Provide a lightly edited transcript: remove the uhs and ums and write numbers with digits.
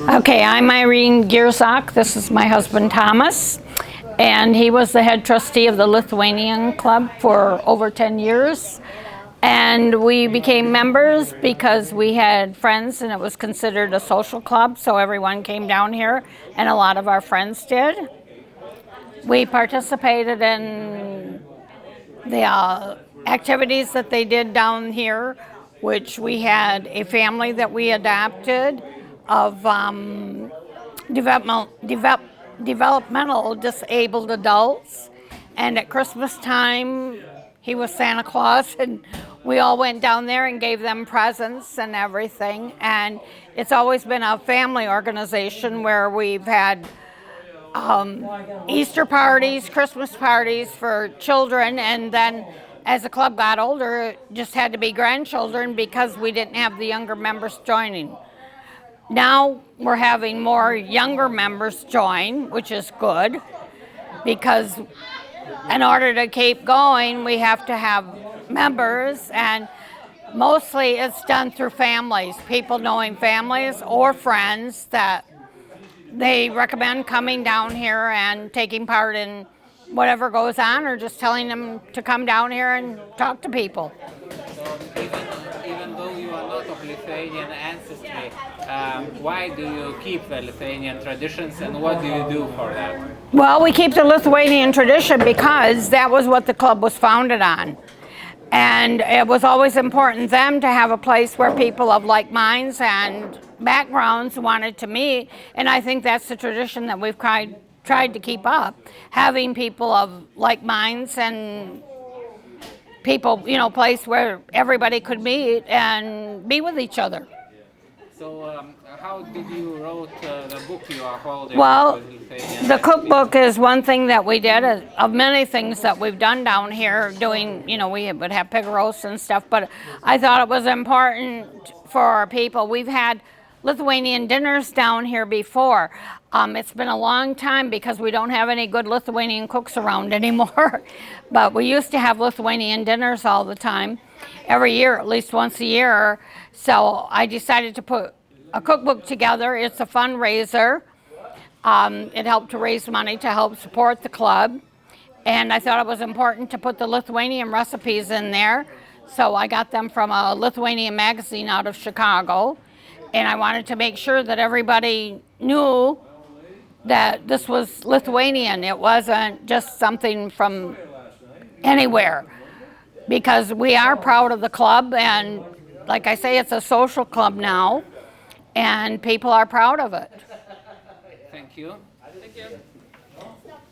Okay, I'm Irene Gierzak. This is my husband Thomas, and he was the head trustee of the Lithuanian Club for over 10 years. And we became members because we had friends and it was considered a social club, so everyone came down here and a lot of our friends did. We participated in the activities that they did down here, which we had a family that we adopted of developmental disabled adults, and at Christmas time he was Santa Claus, and we all went down there and gave them presents and everything. And it's always been a family organization where we've had Easter parties, Christmas parties for children, and then as the club got older, it just had to be grandchildren because we didn't have the younger members joining. Now we're having more younger members join, which is good, because in order to keep going, we have to have members, and mostly it's done through families, people knowing families or friends that they recommend coming down here and taking part in whatever goes on, or just telling them to come down here and talk to people. So even though you are not of Lithuanian ancestry, why do you keep the Lithuanian traditions, and what do you do for that? Well, we keep the Lithuanian tradition because that was what the club was founded on. And it was always important then to have a place where people of like minds and backgrounds wanted to meet, and I think that's the tradition that we've tried to keep up, having people of like minds and people, place where everybody could meet and be with each other. So how did you wrote the book you are holding? Well, the cookbook is one thing that we did, of many things that we've done down here doing, we would have pig roasts and stuff, but I thought it was important for our people. We've had Lithuanian dinners down here before. It's been a long time because we don't have any good Lithuanian cooks around anymore, but we used to have Lithuanian dinners all the time, every year, at least once a year. So I decided to put a cookbook together. It's a fundraiser. It helped to raise money to help support the club, and I thought it was important to put the Lithuanian recipes in there. So I got them from a Lithuanian magazine out of Chicago, and I wanted to make sure that everybody knew that this was Lithuanian. It wasn't just something from anywhere, because we are proud of the club, and like I say, it's a social club now, and people are proud of it. Thank you. Thank you.